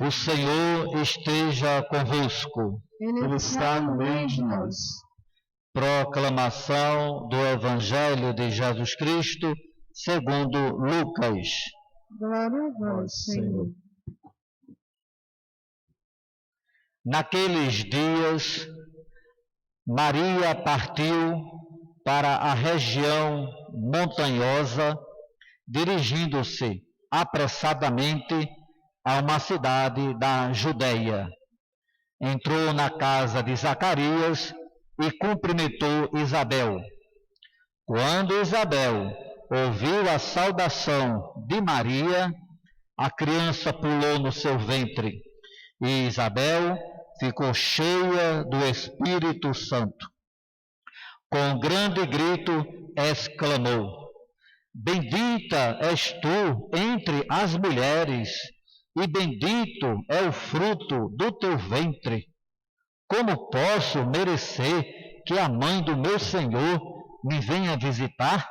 O Senhor esteja convosco. Ele está no meio de nós. Proclamação do Evangelho de Jesus Cristo, segundo Lucas. Glória a vós, Senhor. Naqueles dias, Maria partiu para a região montanhosa, dirigindo-se apressadamente a uma cidade da Judeia. Entrou na casa de Zacarias e cumprimentou Isabel. Quando Isabel ouviu a saudação de Maria, a criança pulou no seu ventre, e Isabel ficou cheia do Espírito Santo. Com grande grito exclamou: Bendita és tu entre as mulheres, e bendito é o fruto do teu ventre. Como posso merecer que a mãe do meu Senhor me venha visitar?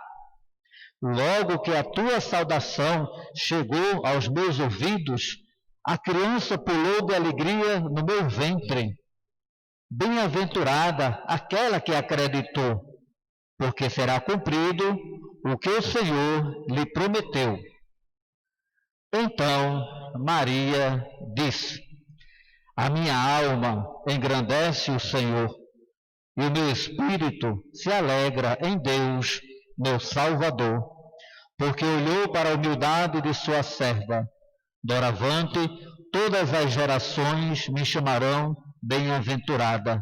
Logo que a tua saudação chegou aos meus ouvidos, a criança pulou de alegria no meu ventre. Bem-aventurada aquela que acreditou, porque será cumprido o que o Senhor lhe prometeu. Então Maria disse: A minha alma engrandece o Senhor, e o meu espírito se alegra em Deus, meu Salvador, porque olhou para a humildade de sua serva. Doravante, todas as gerações me chamarão bem-aventurada,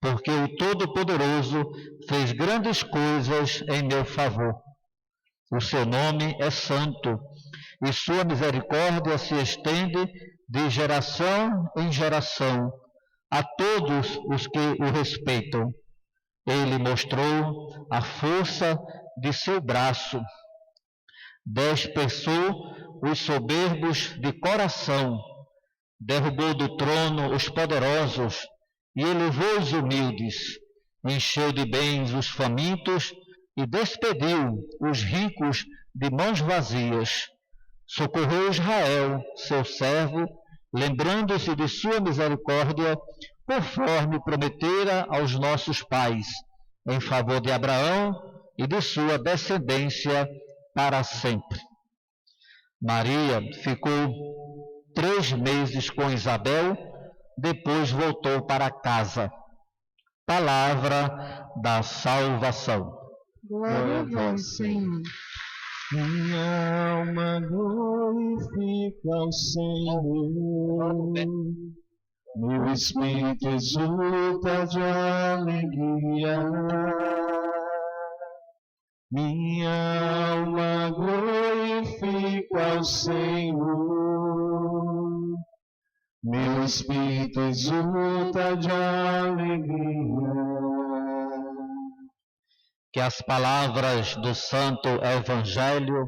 porque o Todo-Poderoso fez grandes coisas em meu favor. O seu nome é santo, e sua misericórdia se estende de geração em geração a todos os que o respeitam. Ele mostrou a força de seu braço, despeçou os soberbos de coração, derrubou do trono os poderosos e elevou os humildes, encheu de bens os famintos e despediu os ricos de mãos vazias. Socorreu Israel, seu servo, lembrando-se de sua misericórdia, conforme prometera aos nossos pais, em favor de Abraão e de sua descendência para sempre. Maria ficou 3 meses com Isabel, depois voltou para casa. Palavra da salvação. Glória a vós, Senhor. Minha alma glorifica ao Senhor, meu espírito exulta de alegria. Minha alma glorifica ao Senhor, meu espírito exulta de alegria. Que as palavras do Santo Evangelho,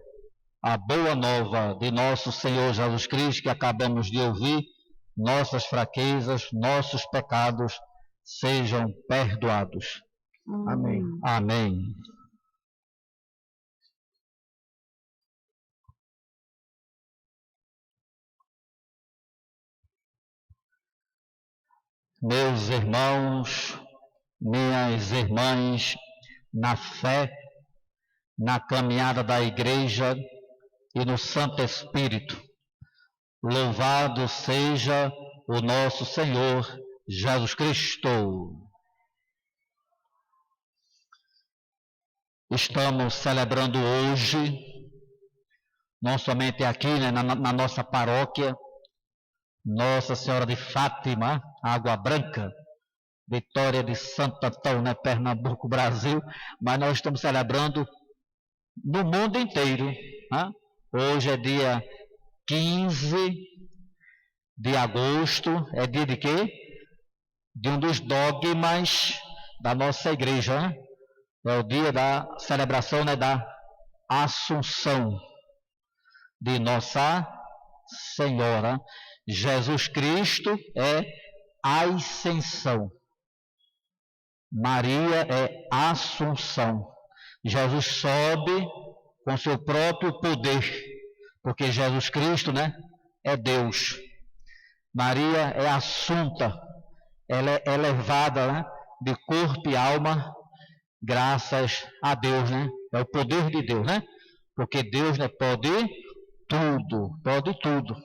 a boa nova de nosso Senhor Jesus Cristo, que acabamos de ouvir, nossas fraquezas, nossos pecados sejam perdoados. Amém. Amém. Meus irmãos, minhas irmãs, na fé, na caminhada da Igreja e no Santo Espírito, louvado seja o nosso Senhor Jesus Cristo. Estamos celebrando hoje, não somente aqui, na nossa paróquia, Nossa Senhora de Fátima, Água Branca, Vitória de Santo Antão, Pernambuco, Brasil, mas nós estamos celebrando no mundo inteiro. Né? Hoje é dia 15 de agosto, é dia de quê? De um dos dogmas da nossa igreja, né? É o dia da celebração, da Assunção de Nossa Senhora. Jesus Cristo é a Ascensão. Maria é Assunção. Jesus sobe com seu próprio poder, porque Jesus Cristo, é Deus. Maria é assunta, ela é elevada, né, de corpo e alma, graças a Deus, né? É o poder de Deus, né? Porque Deus, né, pode tudo, pode tudo.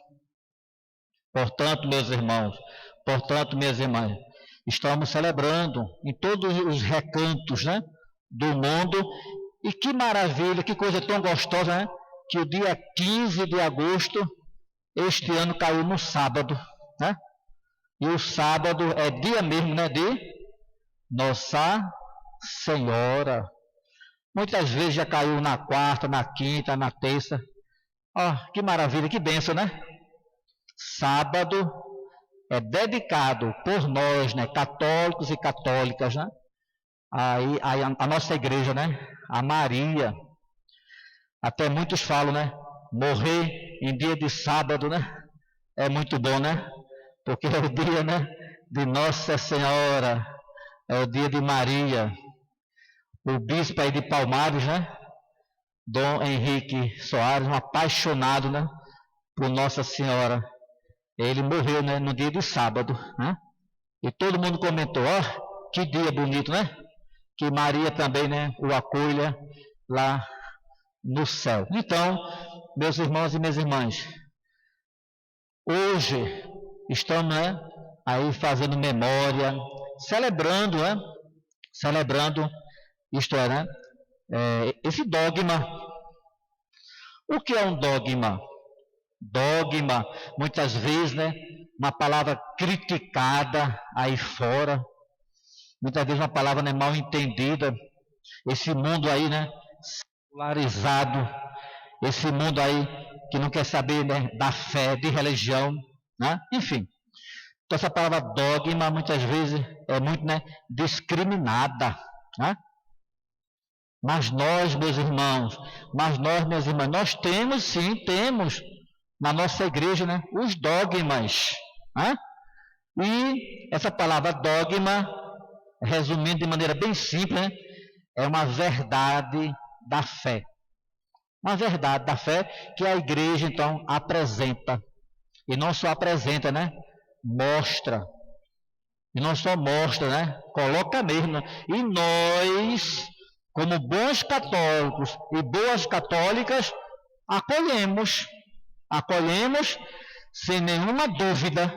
Portanto, meus irmãos, portanto, minhas irmãs, estamos celebrando em todos os recantos, né, do mundo, e que maravilha, que coisa tão gostosa, né? Que o dia 15 de agosto, este ano caiu no sábado, né? E o sábado é dia mesmo, né, de Nossa Senhora. Muitas vezes já caiu na quarta, na quinta, na terça. Que maravilha, que bênção, né? Sábado é dedicado por nós, né, católicos e católicas, né? Aí a nossa igreja, né, a Maria. Até muitos falam, né, morrer em dia de sábado, né, é muito bom, né? Porque é o dia, né, de Nossa Senhora, é o dia de Maria. O bispo aí de Palmares, né, Dom Henrique Soares, um apaixonado, né, por Nossa Senhora. Ele morreu, né, no dia de sábado, né? E todo mundo comentou, que dia bonito, né? Que Maria também, né, o acolha lá no céu. Então, meus irmãos e minhas irmãs, hoje estamos, né, aí fazendo memória, celebrando, né? Celebrando, isto é, né? Esse dogma. O que é um dogma? Dogma, muitas vezes, né, uma palavra criticada aí fora, muitas vezes uma palavra, né, mal entendida. Esse mundo aí, né, secularizado, esse mundo aí que não quer saber, né, da fé, de religião, né? Enfim. Então essa palavra dogma muitas vezes é muito, né, discriminada, né? Mas nós, meus irmãos, minhas irmãs, nós temos, sim, temos na nossa igreja, né, os dogmas, né? E essa palavra dogma, resumindo de maneira bem simples, né, é uma verdade da fé. Uma verdade da fé que a igreja, então, apresenta. E não só apresenta, né? Mostra. E não só mostra, né? Coloca mesmo. E nós, como bons católicos e boas católicas, acolhemos sem nenhuma dúvida,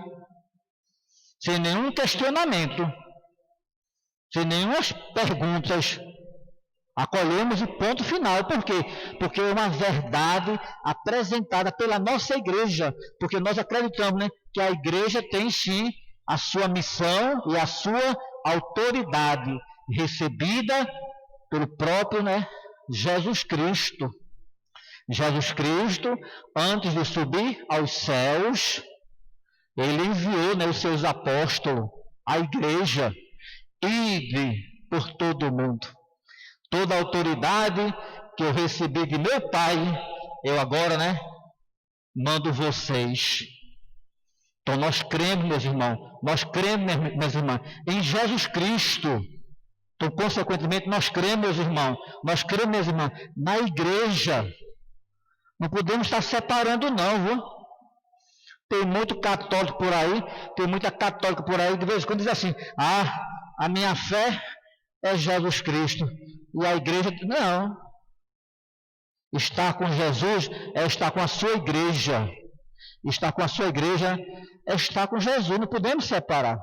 sem nenhum questionamento, sem nenhumas perguntas. Acolhemos e ponto final. Por quê? Porque é uma verdade apresentada pela nossa igreja. Porque nós acreditamos, né, que a igreja tem sim a sua missão e a sua autoridade recebida pelo próprio, né, Jesus Cristo. Jesus Cristo, antes de subir aos céus, ele enviou, né, os seus apóstolos, a igreja, ide por todo o mundo. Toda a autoridade que eu recebi de meu Pai, eu agora, né, mando vocês. Então nós cremos, meus irmãos, minhas irmãs, em Jesus Cristo. Então, consequentemente, nós cremos, meus irmãos, minhas irmãs, na igreja. Não podemos estar separando, não, viu? Tem muito católico por aí, tem muita católica por aí, de vez em quando diz assim, a minha fé é Jesus Cristo. E a igreja, não. Estar com Jesus é estar com a sua igreja. Estar com a sua igreja é estar com Jesus, não podemos separar.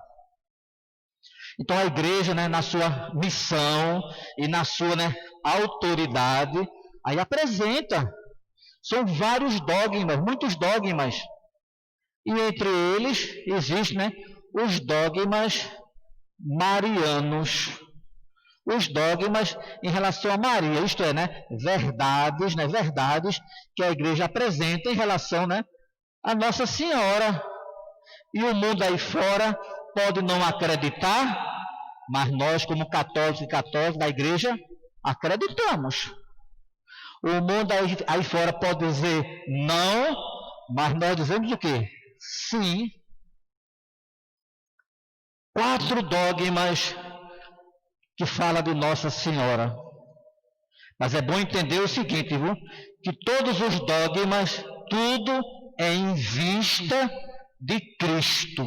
Então a igreja, né, na sua missão e na sua, né, autoridade, aí apresenta. São vários dogmas, muitos dogmas. E entre eles existem, né, os dogmas marianos. Os dogmas em relação a Maria, isto é, né, verdades que a igreja apresenta em relação, né, a Nossa Senhora. E o mundo aí fora pode não acreditar, mas nós, como católicos e católicas da igreja, acreditamos. O mundo aí fora pode dizer não, mas nós dizemos o quê? Sim. 4 dogmas que fala de Nossa Senhora. Mas é bom entender o seguinte, viu? Que todos os dogmas, tudo é em vista de Cristo.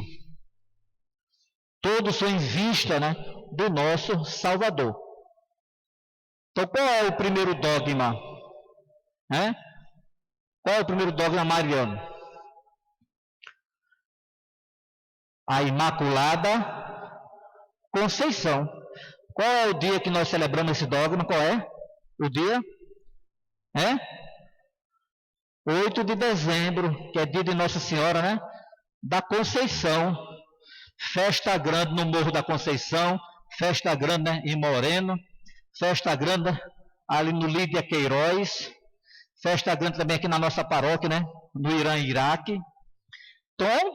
Todos são em vista, né, do nosso Salvador. Então, qual é o primeiro dogma? Qual é o primeiro dogma mariano? A Imaculada Conceição. Qual é o dia que nós celebramos esse dogma? Qual é? O dia? 8 de dezembro, que é dia de Nossa Senhora, né? Da Conceição. Festa grande no Morro da Conceição, festa grande, né, em Moreno, festa grande ali no Lídia Queiroz, festa grande também aqui na nossa paróquia, né, no Irã, Iraque. Então é um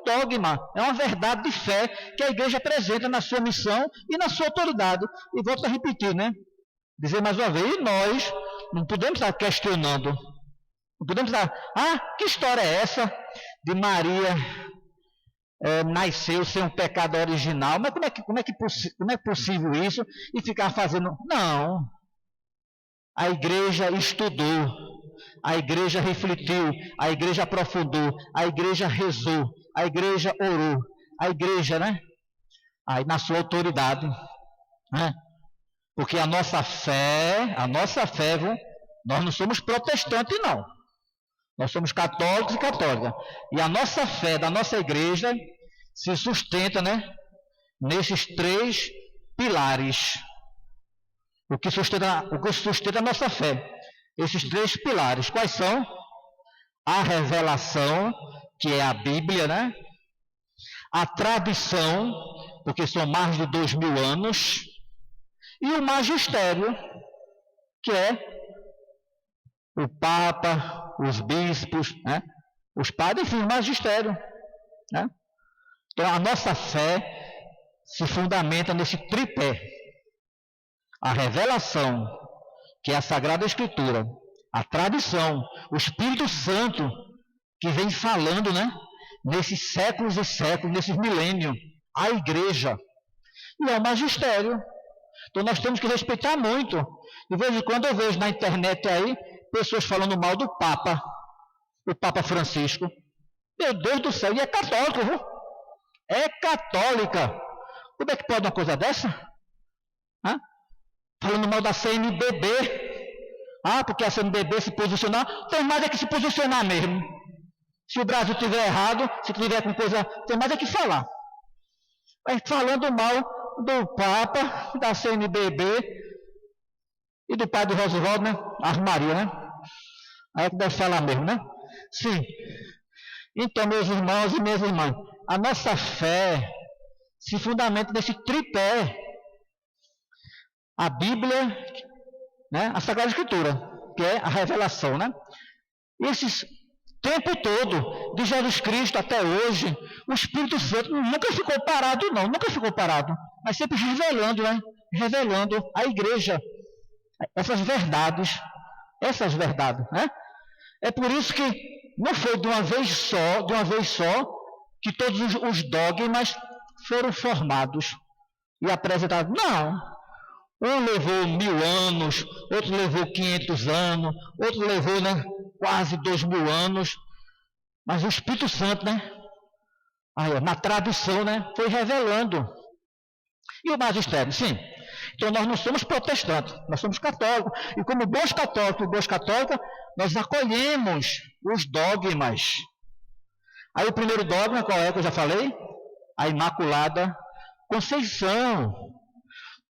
dogma, é uma verdade de fé que a igreja apresenta na sua missão e na sua autoridade. E volto a repetir, né, dizer mais uma vez, e nós não podemos estar questionando, não podemos estar, que história é essa de Maria nasceu sem um pecado original, mas como é possível isso? E ficar fazendo... Não. A igreja estudou, a igreja refletiu, a igreja aprofundou, a igreja rezou, a igreja orou, a igreja, né? Aí na sua autoridade, né? Porque a nossa fé, nós não somos protestantes, não. Nós somos católicos e católicas. E a nossa fé da nossa igreja se sustenta, né, nesses 3 pilares. O que sustenta a nossa fé. Esses 3 pilares. Quais são? A revelação, que é a Bíblia, né? A tradição, porque são mais de 2000 anos. E o magistério, que é o Papa, os bispos, né? Os padres, enfim, o magistério, né? Então a nossa fé se fundamenta nesse tripé: a revelação, que é a Sagrada Escritura, a tradição, o Espírito Santo, que vem falando, né, nesses séculos e séculos, nesses milênios, a igreja, e é o magistério. Então nós temos que respeitar muito. De vez em quando eu vejo na internet aí pessoas falando mal do Papa, o Papa Francisco. Meu Deus do céu, e é católico, viu? É católica. Como é que pode uma coisa dessa? Falando mal da CNBB. Porque a CNBB se posicionar. Tem mais é que se posicionar mesmo. Se o Brasil estiver errado, se tiver com coisa, tem mais é que falar. Mas falando mal do Papa, da CNBB e do Padre Roosevelt, né? As Maria, né? Aí é que deve falar mesmo, né? Sim. Então, meus irmãos e minhas irmãs, a nossa fé se fundamenta nesse tripé: a Bíblia, né, a Sagrada Escritura, que é a revelação, né? Esse tempo todo, de Jesus Cristo até hoje, o Espírito Santo nunca ficou parado, não, nunca ficou parado, mas sempre revelando, né? Revelando à igreja essas verdades, né? É por isso que não foi de uma vez só, que todos os dogmas foram formados e apresentados. Não. Um levou 1000 anos, outro levou 500 anos, outro levou, né, quase 2000 anos. Mas o Espírito Santo, né, na tradução, né, foi revelando. E o magistério, sim. Então nós não somos protestantes, nós somos católicos. E como bons católicos e boas católicas, nós acolhemos os dogmas. Aí o primeiro dogma, qual é que eu já falei? A Imaculada Conceição.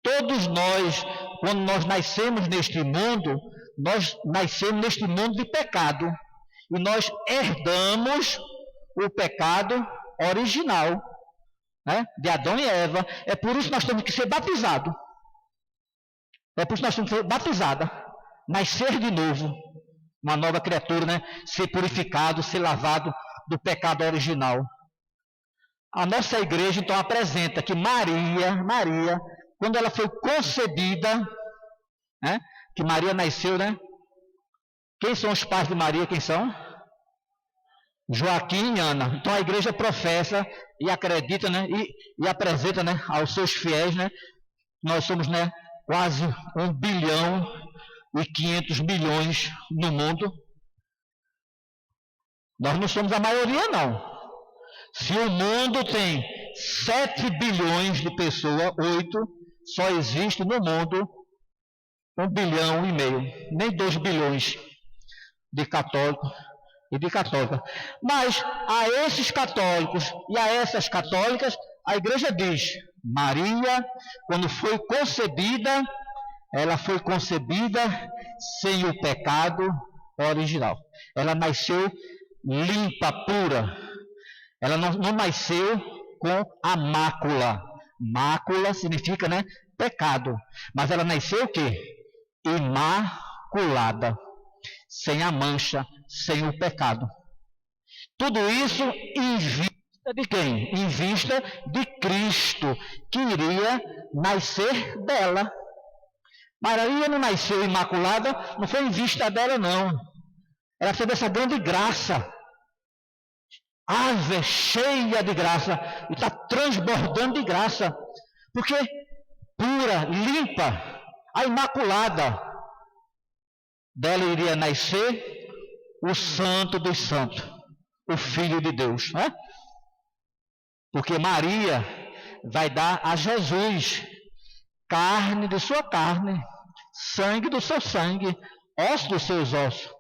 Todos nós, quando nós nascemos neste mundo, nós nascemos neste mundo de pecado. E nós herdamos o pecado original, né, de Adão e Eva. É por isso que nós temos que ser batizados. É por isso que nós temos que ser batizados. Nascer de novo. Uma nova criatura, né? Ser purificado, ser lavado do pecado original. A nossa igreja, então, apresenta que Maria, quando ela foi concebida, né? Que Maria nasceu, né? Quem são os pais de Maria? Quem são? Joaquim e Ana. Então a igreja professa e acredita, né? E apresenta, né, aos seus fiéis, né? Nós somos, né, quase 1 bilhão e 500 milhões no mundo. Nós não somos a maioria, não. Se o mundo tem 7 bilhões de pessoas, 8, só existe no mundo 1,5 bilhão, nem 2 bilhões de católicos e de católicas. Mas a esses católicos e a essas católicas, a igreja diz, Maria, quando foi concebida, ela foi concebida sem o pecado original. Ela nasceu limpa, pura. Ela não nasceu com a mácula. Mácula significa, pecado. Mas ela nasceu o quê? Imaculada. Sem a mancha, sem o pecado. Tudo isso em vista de quem? Em vista de Cristo, que iria nascer dela. Maria não nasceu imaculada, não foi em vista dela, não. Ela teve essa grande graça. Ave cheia de graça, e está transbordando de graça, porque pura, limpa, a imaculada, dela iria nascer o santo dos santos, o Filho de Deus, porque Maria vai dar a Jesus carne de sua carne, sangue do seu sangue, ossos dos seus ossos.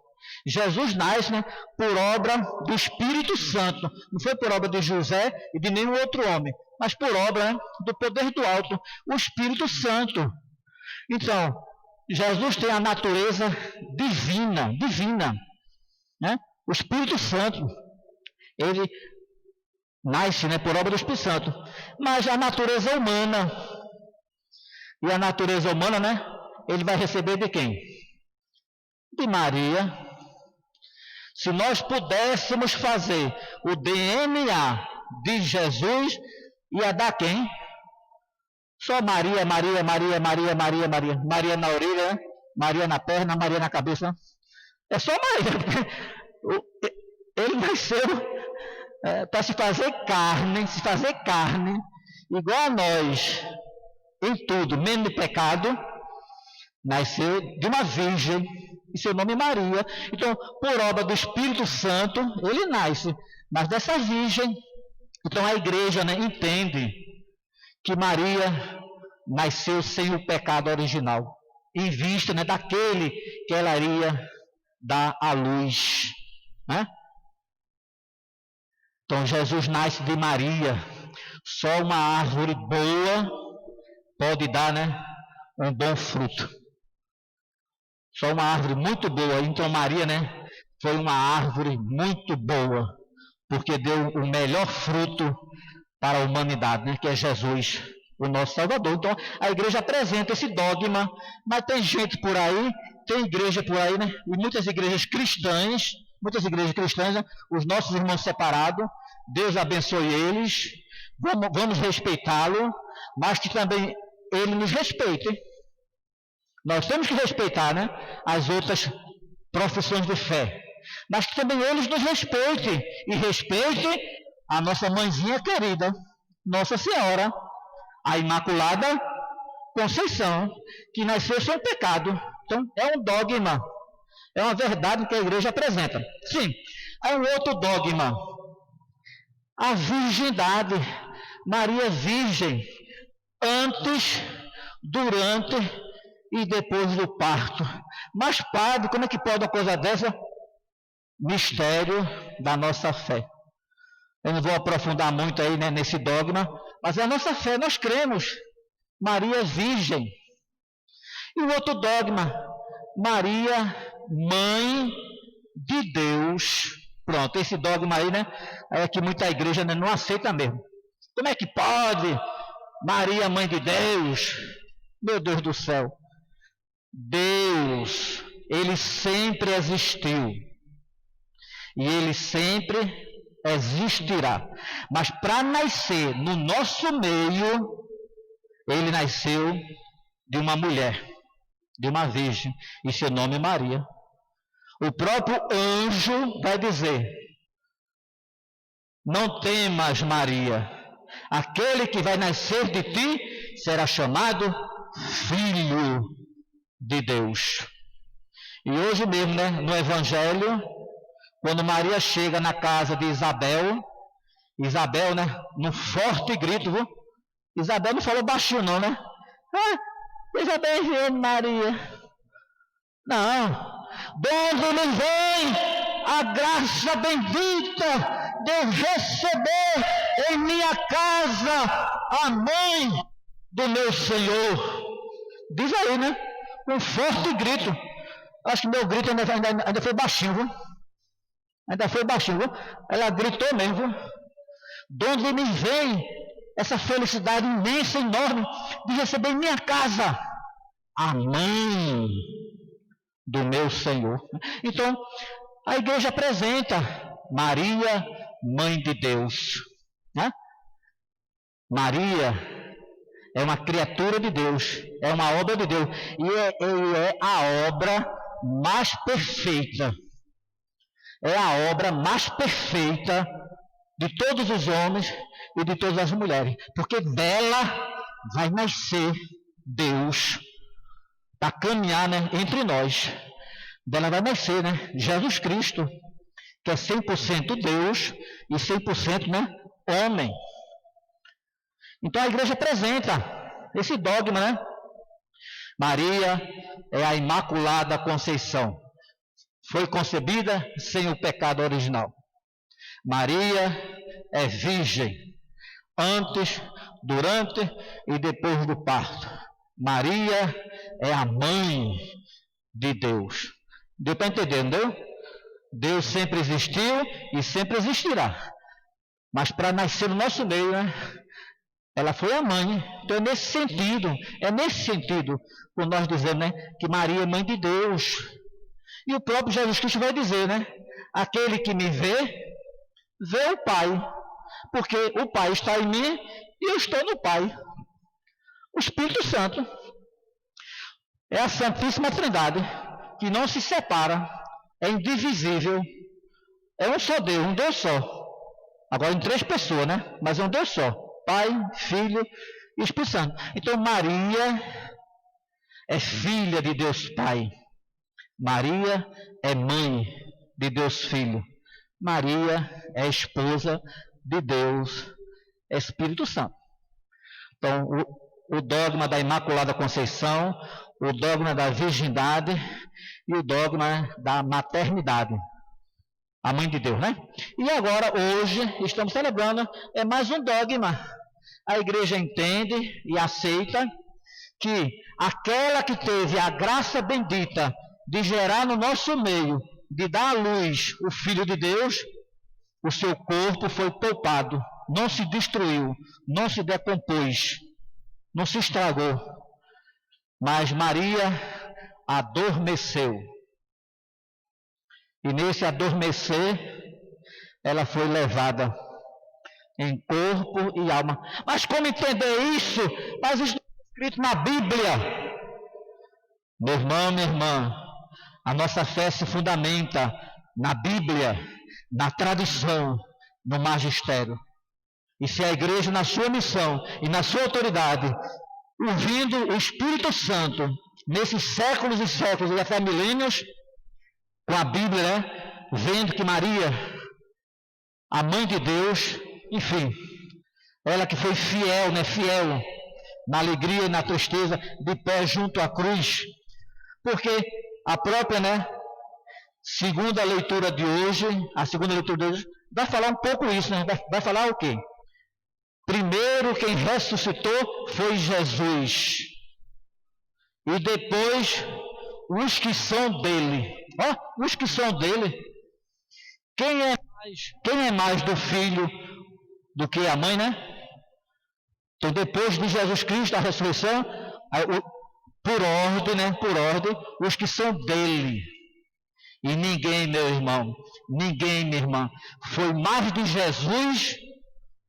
Jesus nasce por obra do Espírito Santo. Não foi por obra de José e de nenhum outro homem, mas por obra do poder do alto, o Espírito Santo. Então, Jesus tem a natureza divina. O Espírito Santo, ele nasce por obra do Espírito Santo. Mas a natureza humana, e a natureza humana, ele vai receber de quem? De Maria. Se nós pudéssemos fazer o DNA de Jesus, ia dar quem? Só Maria. Maria na orelha, Maria na perna, Maria na cabeça. É só Maria. Ele nasceu para se fazer carne, igual a nós, em tudo, menos de pecado, nasceu de uma virgem, e seu nome é Maria. Então, por obra do Espírito Santo, ele nasce, mas dessa virgem. Então, a igreja entende que Maria nasceu sem o pecado original, em vista daquele que ela iria dar à luz. Então, Jesus nasce de Maria. Só uma árvore boa pode dar um bom fruto. Só uma árvore muito boa. Então Maria, foi uma árvore muito boa, porque deu o melhor fruto para a humanidade, que é Jesus, o nosso Salvador. Então a igreja apresenta esse dogma, mas tem gente por aí, tem igreja por aí, e muitas igrejas cristãs, os nossos irmãos separados, Deus abençoe eles, vamos respeitá-lo, mas que também ele nos respeite. Nós temos que respeitar as outras profissões de fé, mas que também eles nos respeitem, e respeitem a nossa mãezinha querida, Nossa Senhora, a Imaculada Conceição, que nasceu sem pecado. Então, é um dogma, é uma verdade que a igreja apresenta. Sim, é um outro dogma, a virgindade. Maria virgem, antes, durante e depois do parto. Mas, padre, como é que pode uma coisa dessa? Mistério da nossa fé. Eu não vou aprofundar muito aí nesse dogma, mas é a nossa fé, nós cremos. Maria virgem. E o outro dogma, Maria, mãe de Deus. Pronto, esse dogma aí, é que muita igreja não aceita mesmo. Como é que pode? Maria, mãe de Deus. Meu Deus do céu. Deus, ele sempre existiu. E ele sempre existirá. Mas para nascer no nosso meio, ele nasceu de uma mulher, de uma virgem, e seu nome é Maria. O próprio anjo vai dizer: não temas, Maria, aquele que vai nascer de ti será chamado Filho de Deus. E hoje mesmo, no Evangelho, quando Maria chega na casa de Isabel, né, num forte grito, viu? Isabel não falou baixinho não, né? Seja bem-vindo, Maria. Não. De onde lhe vem a graça bendita de eu receber em minha casa a mãe do meu Senhor? Diz aí, né? Um forte grito. Acho que meu grito ainda foi baixinho, viu? Ainda foi baixinho, viu? Ela gritou mesmo, viu? De onde me vem essa felicidade imensa, enorme, de receber em minha casa a mãe do meu Senhor. Então, a igreja apresenta Maria, mãe de Deus. Né? Maria é uma criatura de Deus, é uma obra de Deus, e é a obra mais perfeita. É a obra mais perfeita de todos os homens e de todas as mulheres, porque dela vai nascer Deus para caminhar, né, entre nós. Dela vai nascer, né, Jesus Cristo, que é 100% Deus e 100%, né, homem. Então a igreja apresenta esse dogma, né? Maria é a Imaculada Conceição. Foi concebida sem o pecado original. Maria é virgem, antes, durante e depois do parto. Maria é a mãe de Deus. Deu para entender, não deu? Deus sempre existiu e sempre existirá. Mas para nascer no nosso meio, né? Ela foi a mãe. Então é nesse sentido que nós dizemos, né, que Maria é mãe de Deus. E o próprio Jesus Cristo vai dizer, né? Aquele que me vê, vê o Pai. Porque o Pai está em mim e eu estou no Pai. O Espírito Santo é a Santíssima Trindade, que não se separa, é indivisível, é um só Deus, um Deus só. Agora em 3 pessoas, né? Mas é um Deus só. Pai, Filho e Espírito Santo. Então Maria é filha de Deus Pai. Maria é mãe de Deus Filho. Maria é esposa de Deus Espírito Santo. Então o dogma da Imaculada Conceição, o dogma da virgindade e o dogma da maternidade. A mãe de Deus, né? E agora, hoje, estamos celebrando, é mais um dogma. A igreja entende e aceita que aquela que teve a graça bendita de gerar no nosso meio, de dar à luz o Filho de Deus, o seu corpo foi poupado, não se destruiu, não se decompôs, não se estragou. Mas Maria adormeceu. E nesse adormecer, ela foi levada em corpo e alma. Mas como entender isso? Mas isso está escrito na Bíblia. Meu irmão, minha irmã, a nossa fé se fundamenta na Bíblia, na tradição, no magistério. E se a igreja, na sua missão e na sua autoridade, ouvindo o Espírito Santo, nesses séculos e séculos e até milênios, com a Bíblia, né? Vendo que Maria, a mãe de Deus, enfim, ela que foi fiel, né? Fiel na alegria e na tristeza, de pé junto à cruz, porque a própria, né? Segunda leitura de hoje, vai falar um pouco isso, né? Vai falar o quê? Primeiro quem ressuscitou foi Jesus, e depois os que são dele. Os que são dele. Quem é mais do filho do que a mãe, né? Então, depois de Jesus Cristo, a ressurreição, por ordem, os que são dele. E ninguém, meu irmão, ninguém, minha irmã, foi mais de Jesus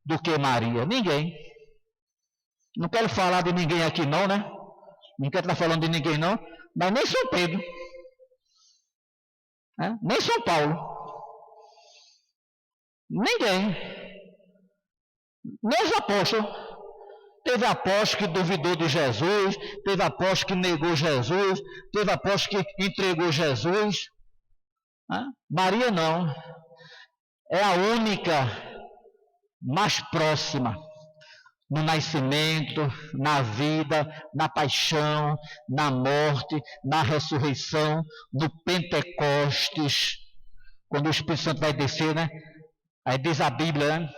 do que Maria. Ninguém. Não quero falar de ninguém aqui não, né? Não quero estar falando de ninguém não, mas nem São Pedro. Nem São Paulo. Ninguém. Nem os apóstolos. Teve apóstolo que duvidou de Jesus, teve apóstolo que negou Jesus, teve apóstolo que entregou Jesus. Maria não. É a única mais próxima no nascimento, na vida, na paixão, na morte, na ressurreição, no Pentecostes, quando o Espírito Santo vai descer, né? Aí diz a Bíblia, né?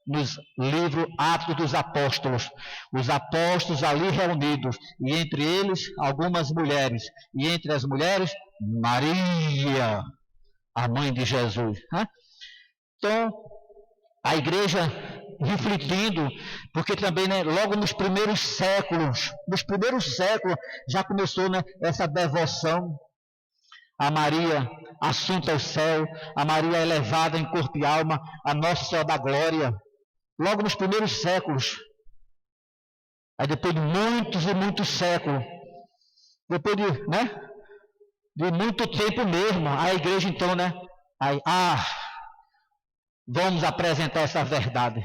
Nos livros Atos dos Apóstolos, os apóstolos ali reunidos, e entre eles algumas mulheres, e entre as mulheres, Maria, a mãe de Jesus. Né? Então, a igreja refletindo, porque também, né, logo nos primeiros séculos, já começou, né, essa devoção a Maria, assunta ao céu, a Maria elevada em corpo e alma, a Nossa Senhora da Glória, logo nos primeiros séculos. Aí depois de muitos e muitos séculos, depois de muito tempo mesmo, a igreja então, né, vamos apresentar essa verdade.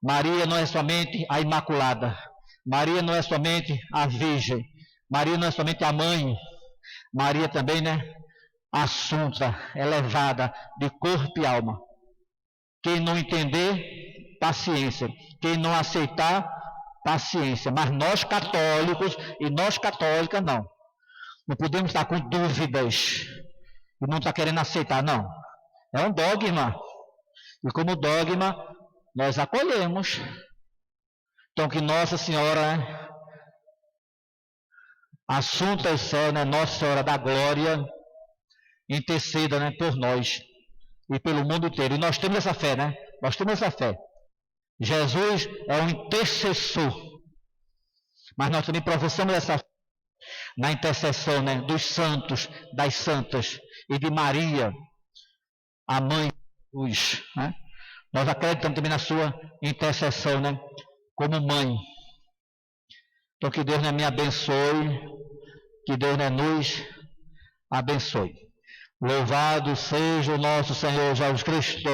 Maria não é somente a Imaculada, Maria não é somente a Virgem, Maria não é somente a Mãe, Maria também, né, assunta, elevada de corpo e alma. Quem não entender, paciência. Quem não aceitar, paciência. Mas nós católicos e nós católicas não. Não podemos estar com dúvidas e não estar querendo aceitar, não. É um dogma. E como dogma, nós acolhemos. Então que Nossa Senhora, assunta ao céu, né, Nossa Senhora da Glória, interceda, né, por nós e pelo mundo inteiro. E nós temos essa fé, né? Nós temos essa fé. Jesus é um intercessor. Mas nós também professamos essa fé na intercessão, né, dos santos, das santas e de Maria, a mãe de Jesus, né? Nós acreditamos também na sua intercessão, né, como mãe. Então que Deus, né, me abençoe, que Deus, né, nos abençoe. Louvado seja o nosso Senhor Jesus Cristo.